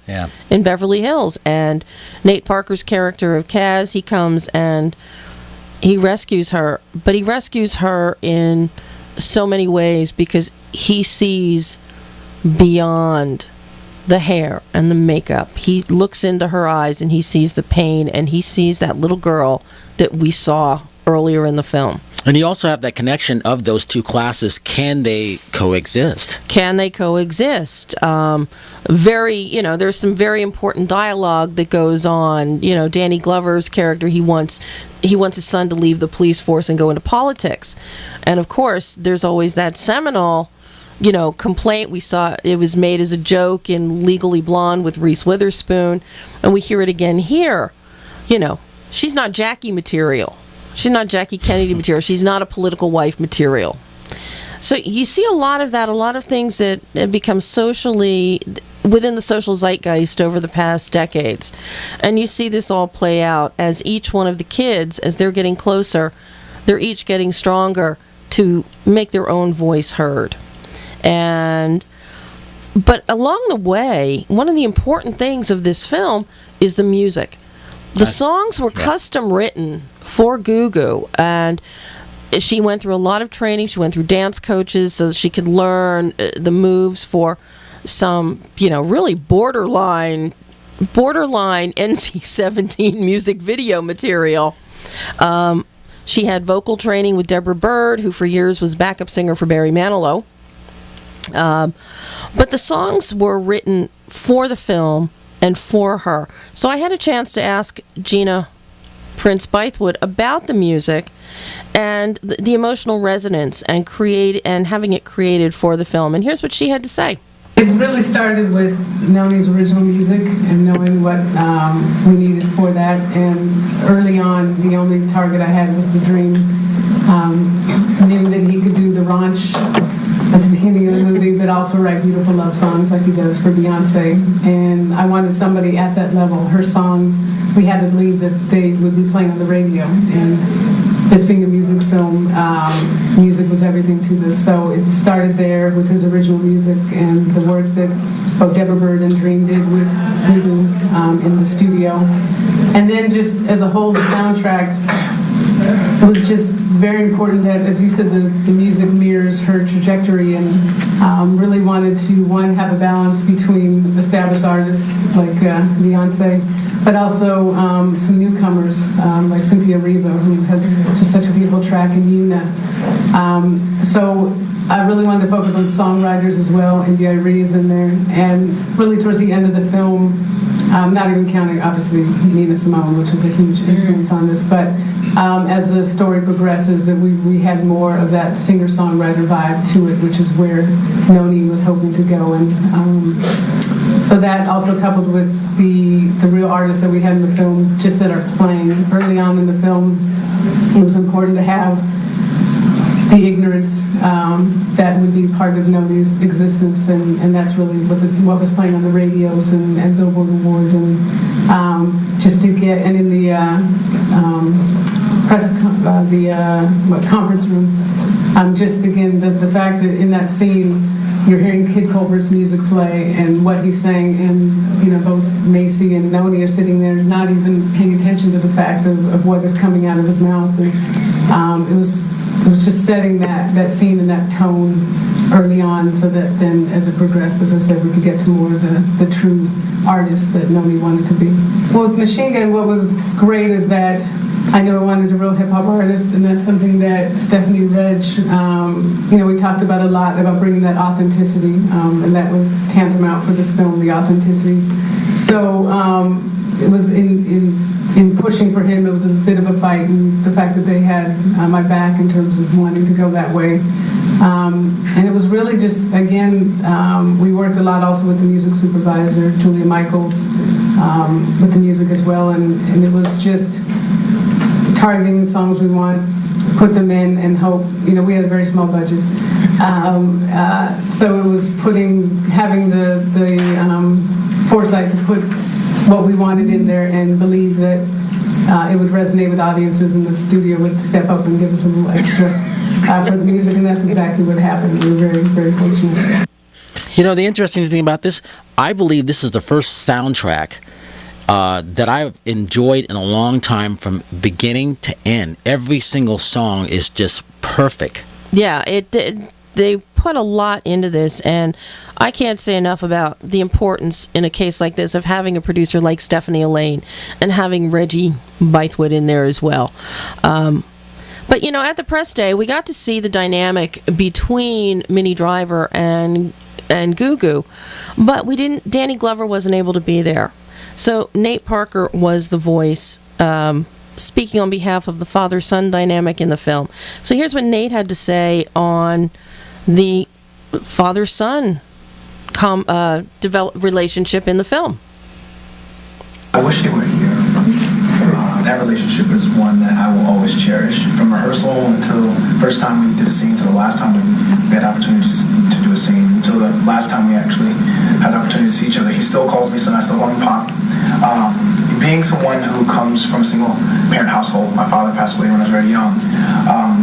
in Beverly Hills. And Nate Parker's character of Kaz, he comes and he rescues her, but he rescues her in so many ways because he sees beyond the hair and the makeup. He looks into her eyes and he sees the pain, and he sees that little girl that we saw earlier in the film. And you also have that connection of those two classes. Can they coexist? There's some very important dialogue that goes on. Danny Glover's character, he wants his son to leave the police force and go into politics. And of course, there's always that seminal complaint. We saw it was made as a joke in Legally Blonde with Reese Witherspoon, and we hear it again here. She's not Jackie material. She's not Jackie Kennedy material. She's not a political wife material. So you see a lot of that, a lot of things that have become socially within the social zeitgeist over the past decades. And you see this all play out as each one of the kids, as they're getting closer, they're each getting stronger to make their own voice heard. But along the way, one of the important things of this film is the music. The songs were custom written for Gugu, and she went through a lot of training. She went through dance coaches so that she could learn the moves for some, really borderline NC-17 music video material. She had vocal training with Deborah Bird, who for years was backup singer for Barry Manilow. But the songs were written for the film and for her. So I had a chance to ask Gina Prince Bythewood about the music and the emotional resonance and having it created for the film. And here's what she had to say. It really started with Noni's original music and knowing what we needed for that. And early on, the only target I had was the dream. Knew that he could do the raunch at the beginning of the movie, but also write beautiful love songs like he does for Beyonce. And I wanted somebody at that level. Her songs, we had to believe that they would be playing on the radio. And this being a music film, music was everything to this. So it started there with his original music and the work that both Deborah Bird and Dream did with Gugu in the studio. And then just as a whole, the soundtrack, it was just very important that, as you said, the music mirrors her trajectory, and really wanted to, one, have a balance between established artists like Beyonce, but also some newcomers like Cynthia Riva, who has just such a beautiful track, in Yuna. So I really wanted to focus on songwriters as well, and India.Arie is in there, and really towards the end of the film, not even counting, obviously, Nina Simone, which was a huge influence on this, but as the story progresses, that we had more of that singer-songwriter vibe to it, which is where Noni was hoping to go. And so that also coupled with the real artists that we had in the film, just that are playing. Early on in the film, it was important to have the ignorance that would be part of Noni's existence, and that's really what was playing on the radios and Billboard Awards, and just to get, and in the conference room. Just again, the fact that in that scene you're hearing Kid Colbert's music play and what he's saying, and both Macy and Noni are sitting there not even paying attention to the fact of what is coming out of his mouth. And, it was just setting that scene and that tone early on, so that then as it progressed, as I said, we could get to more of the true artist that Noni wanted to be. Well, with Machine Gun, what was great is that I knew I wanted a real hip-hop artist, and that's something that Stephanie Reg, we talked about a lot, about bringing that authenticity, and that was tantamount for this film, the authenticity. So it was in pushing for him, it was a bit of a fight, and the fact that they had my back in terms of wanting to go that way. And it was really just, again, we worked a lot also with the music supervisor, Julia Michaels, with the music as well, and it was just targeting the songs we want, put them in, and hope. We had a very small budget, so it was having the foresight to put what we wanted in there and believe that it would resonate with audiences, and the studio would step up and give us a little extra for the music, and that's exactly what happened. We were very, very fortunate. The interesting thing about this, I believe this is the first soundtrack that I've enjoyed in a long time, from beginning to end. Every single song is just perfect. Yeah, they put a lot into this, and I can't say enough about the importance in a case like this of having a producer like Stephanie Elaine and having Reggie Bythewood in there as well. But at the press day, we got to see the dynamic between Minnie Driver and Gugu, but Danny Glover wasn't able to be there. So Nate Parker was the voice, speaking on behalf of the father-son dynamic in the film. So here's what Nate had to say on the father-son relationship in the film. I wish they were here. That relationship is one that I will always cherish. From rehearsal until first time we did a scene to the last time we had opportunities to do a scene, until the last time we actually had the opportunity to see each other. He still calls me son, I still call him Pop. Being someone who comes from a single parent household, my father passed away when I was very young,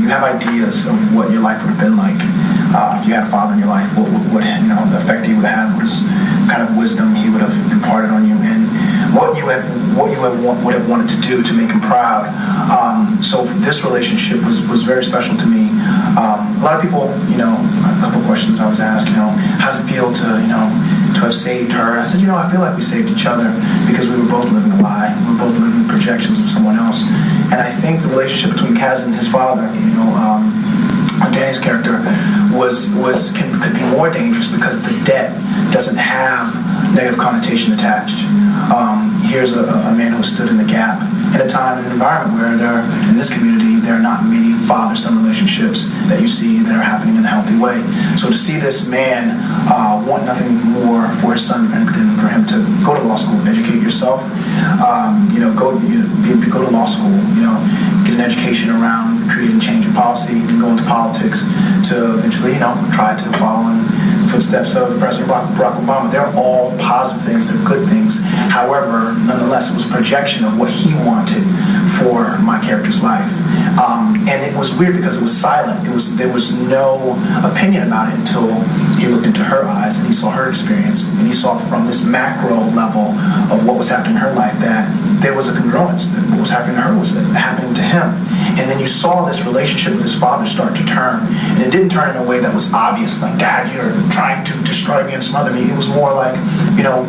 you have ideas of what your life would have been like. If you had a father in your life, what the effect he would have had, was kind of wisdom he would have imparted on you, and what you would have wanted to do to make him proud. So this relationship was very special to me. A lot of people, a couple of questions I was asked, how does it feel to have saved her? I said, I feel like we saved each other because we were both living a lie. We were both living projections of someone else. And I think the relationship between Kaz and his father, Danny's character, could be more dangerous because the debt doesn't have negative connotation attached. Here's a man who stood in the gap in a time and an environment where in this community there are not many father-son relationships that you see that are happening in a healthy way. So to see this man want nothing more for his son than for him to go to law school, educate yourself, go to law school, get an education around creating change in policy, and go into politics to eventually, try to follow in the footsteps of President Barack Obama. They're all positive things, they're good things. However, nonetheless, it was a projection of what he wanted for my character's life. And it was weird because it was silent. There was no opinion about it until he looked into her eyes and he saw her experience, and he saw from this macro level of what was happening in her life that there was a congruence, that what was happening to her was happening to him. And then you saw this relationship with his father start to turn, and it didn't turn in a way that was obvious, like, Dad, you're trying to destroy me and smother me. It was more like,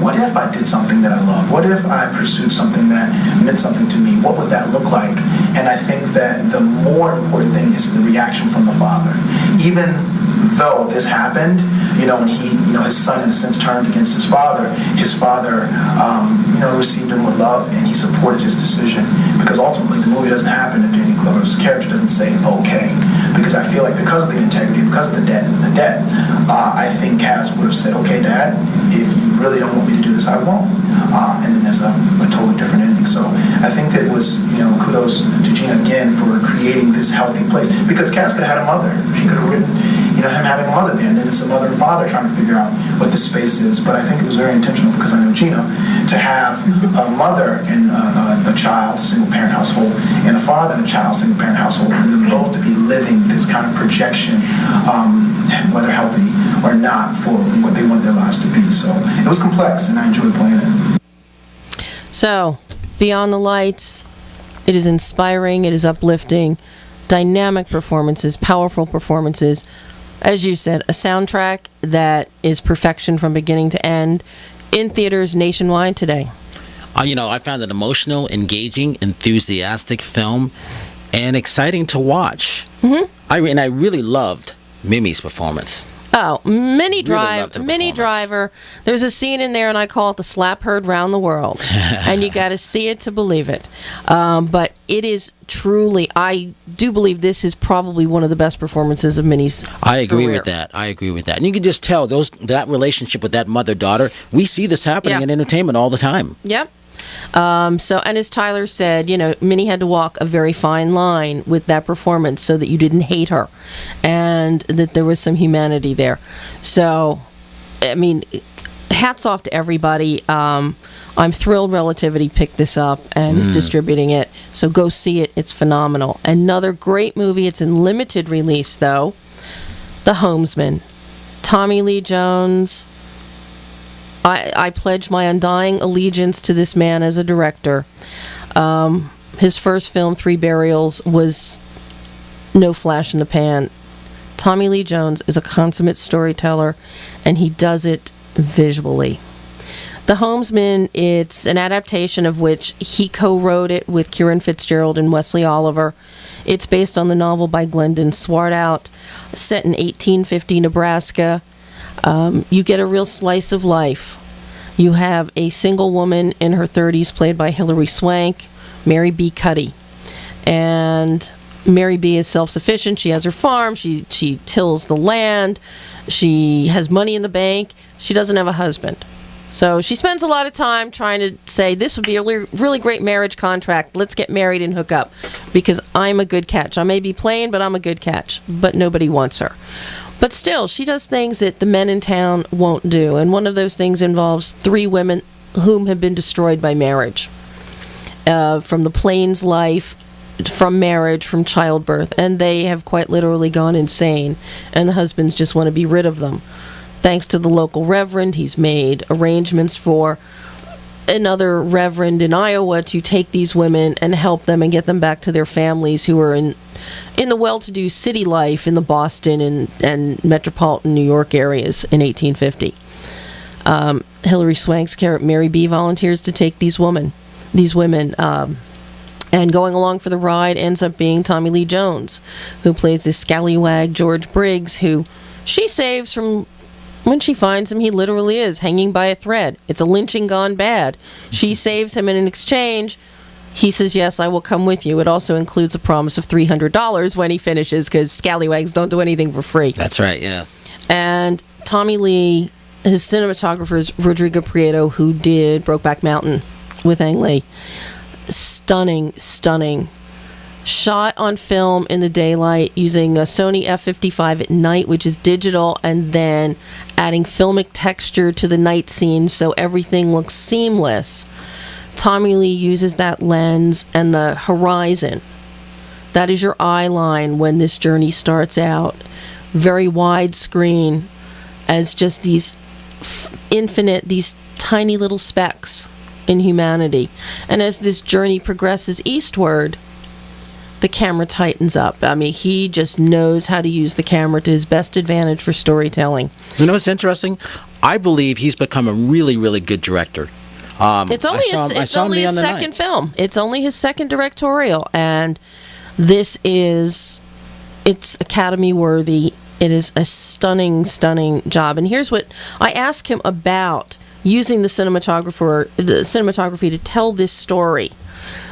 what if I did something that I love? What if I pursued something that meant something to me? What would that look like? And I think that the more important thing is the reaction from the father. Even though this happened, when his son in a sense turned against his father received him with love, and he supported his decision, because ultimately the movie doesn't happen if Danny Glover's character doesn't say okay, because I feel like because of the integrity, because of the debt, I think Kaz would have said, okay, Dad, if you really don't want me to do this, I won't. And then there's a totally different ending. So I think that was, kudos to Gina again for creating this healthy place, because Kaz could have had a mother. She could have written, him having a mother there, and then it's a mother and father trying to figure out what the space is. But I think it was very intentional, because I know Gina, to have a mother and a child, a single-parent household, and a father and a child, single-parent household, and then both to be living this kind of projection, whether healthy or not, for what they want their lives to be. So it was complex, and I enjoyed playing it. So, Beyond the Lights, it is inspiring, it is uplifting, dynamic performances, powerful performances. As you said, a soundtrack that is perfection from beginning to end, in theaters nationwide today. I found an emotional, engaging, enthusiastic film, and exciting to watch. Mm-hmm. I really loved Mimi's performance. Oh, Minnie Really Driver. There's a scene in there, and I call it the slap heard round the world. And you got to see it to believe it. But it is truly, I do believe this is probably one of the best performances of Minnie's I agree career. with that. And you can just tell that relationship with that mother-daughter, we see this happening in entertainment all the time. Yep. And as Tyler said, Minnie had to walk a very fine line with that performance so that you didn't hate her and that there was some humanity there. So, hats off to everybody. I'm thrilled Relativity picked this up and is distributing it. So go see it. It's phenomenal. Another great movie. It's in limited release, though. The HOMESMAN. Tommy Lee Jones. I pledge my undying allegiance to this man as a director. His first film, Three Burials, was no flash in the pan. Tommy Lee Jones is a consummate storyteller, and he does it visually. The HOMESMAN, it's an adaptation of which he co-wrote it with Kieran Fitzgerald and Wesley Oliver. It's based on the novel by Glendon Swartout, set in 1850 Nebraska. You get a real slice of life. You have a single woman in her 30s played by Hilary Swank, Mary B. Cuddy. And Mary B. is self-sufficient. She has her farm. She tills the land. She has money in the bank. She doesn't have a husband. So she spends a lot of time trying to say, this would be a really great marriage contract. Let's get married and hook up because I'm a good catch. I may be plain, but I'm a good catch. But nobody wants her. But still, she does things that the men in town won't do. And one of those things involves 3 women whom have been destroyed by marriage. From the plains life, from marriage, from childbirth. And they have quite literally gone insane. And the husbands just want to be rid of them. Thanks to the local reverend, he's made arrangements for another reverend in Iowa to take these women and help them and get them back to their families who are in the well-to-do city life in the Boston and metropolitan New York areas in 1850. Hilary Swank's character, Mary B., volunteers to take these women, and going along for the ride ends up being Tommy Lee Jones, who plays this scallywag George Briggs, who she saves from... When she finds him, he literally is hanging by a thread. It's a lynching gone bad. She saves him, and in exchange, he says, yes, I will come with you. It also includes a promise of $300 when he finishes, because scallywags don't do anything for free. That's right, yeah. And Tommy Lee, his cinematographer is Rodrigo Prieto, who did Brokeback Mountain with Ang Lee. Stunning. Shot on film in the daylight using a Sony F55 at night, which is digital, and then adding filmic texture to the night scene so everything looks seamless. Tommy Lee uses that lens and the horizon. That is your eye line when this journey starts out. Very wide screen as just these these tiny little specks in humanity. And as this journey progresses eastward, the camera tightens up. I mean, he just knows how to use the camera to his best advantage for storytelling. You know what's interesting? I believe he's become a really, really good director. It's only his second film. It's only his second directorial, and it's Academy worthy. It is a stunning job. And here's what I asked him about using the cinematography to tell this story.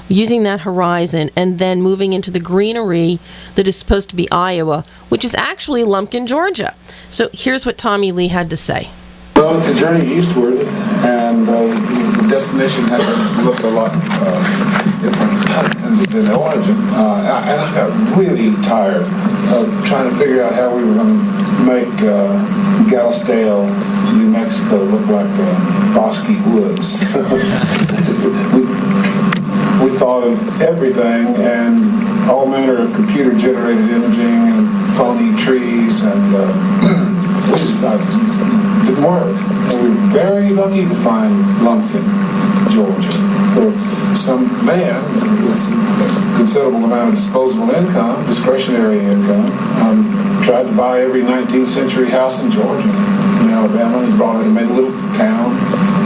Using that horizon and then moving into the greenery that is supposed to be Iowa, which is actually Lumpkin, Georgia. So here's what Tommy Lee had to say. Well, it's a journey eastward, and destination had to look a lot different than the origin. And I got really tired of trying to figure out how we were going to make Galisteo, New Mexico, look like bosky woods. We thought of everything and all manner of computer-generated imaging and phony trees, and we just thought it didn't work. And we were very lucky to find Lumpkin, Georgia, where some man with a considerable amount of disposable income, discretionary income, tried to buy every 19th century house in Georgia, in Alabama. He brought it and made a little town,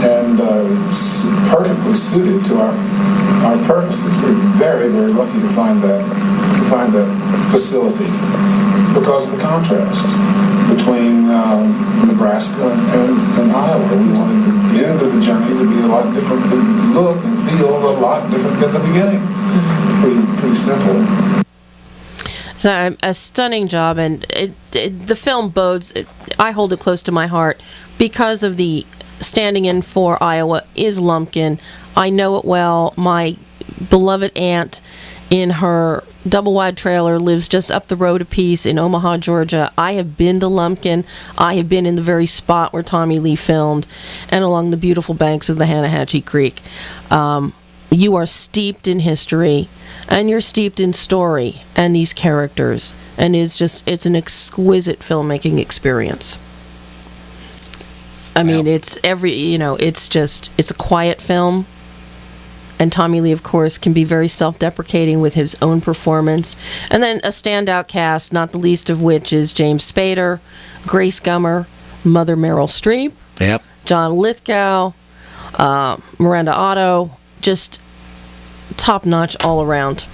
and it's perfectly suited to our purposes. We're very, very lucky to find that facility because of the contrast between Nebraska and Iowa. We wanted the end of the journey to be a lot different, to look and feel a lot different than the beginning. Pretty simple. So a stunning job, and the film bodes. I hold it close to my heart because of the standing in for Iowa is Lumpkin. I know it well. My beloved aunt, in her double-wide trailer, lives just up the road a piece in Omaha, Georgia. I have been to Lumpkin. I have been in the very spot where Tommy Lee filmed, and along the beautiful banks of the Hanahatchee Creek. You are steeped in history, and you're steeped in story and these characters, and it's an exquisite filmmaking experience. I mean, it's a quiet film. And Tommy Lee, of course, can be very self-deprecating with his own performance. And then a standout cast, not the least of which is James Spader, Grace Gummer, Mother Meryl Streep, Yep. John Lithgow, Miranda Otto, just top-notch all around.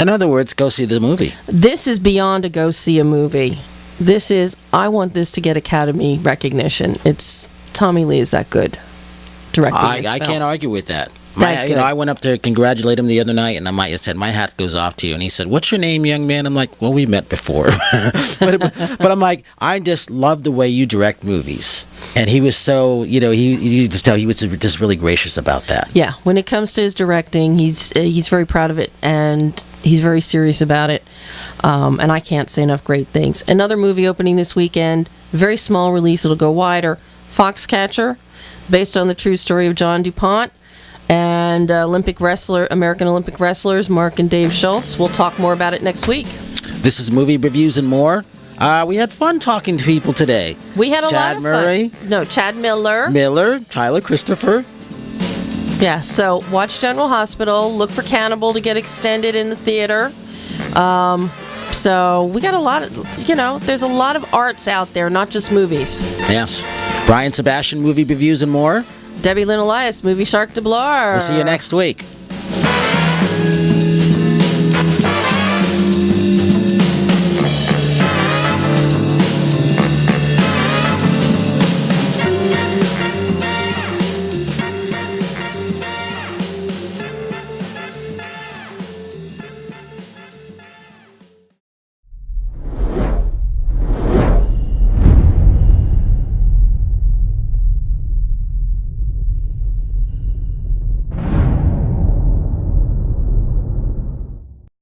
In other words, go see the movie. This is beyond a go see a movie. This is, I want this to get Academy recognition. Tommy Lee is that good directing this I film. can't argue with that. Good. I went up to congratulate him the other night, and I said, my hat goes off to you. And he said, what's your name, young man? I'm like, well, we met before. but I'm like, I just love the way you direct movies. And he was so, you just tell he was just really gracious about that. Yeah, when it comes to his directing, he's very proud of it, and he's very serious about it. And I can't say enough great things. Another movie opening this weekend, very small release, it'll go wider, Foxcatcher, based on the true story of John DuPont. And American Olympic wrestlers Mark and Dave Schultz. We'll talk more about it next week. This is Movie Reviews and More. We had fun talking to people today. We had a lot of Murray, fun. No, Chad Miller. Tyler Christopher. Yeah, so watch General Hospital. Look for Cannibal to get extended in the theater. So we got a lot of, there's a lot of arts out there, not just movies. Yes. Brian Sebastian, Movie Reviews and More. Debbie Lynn Elias, Movie Shark de Blois. We'll see you next week.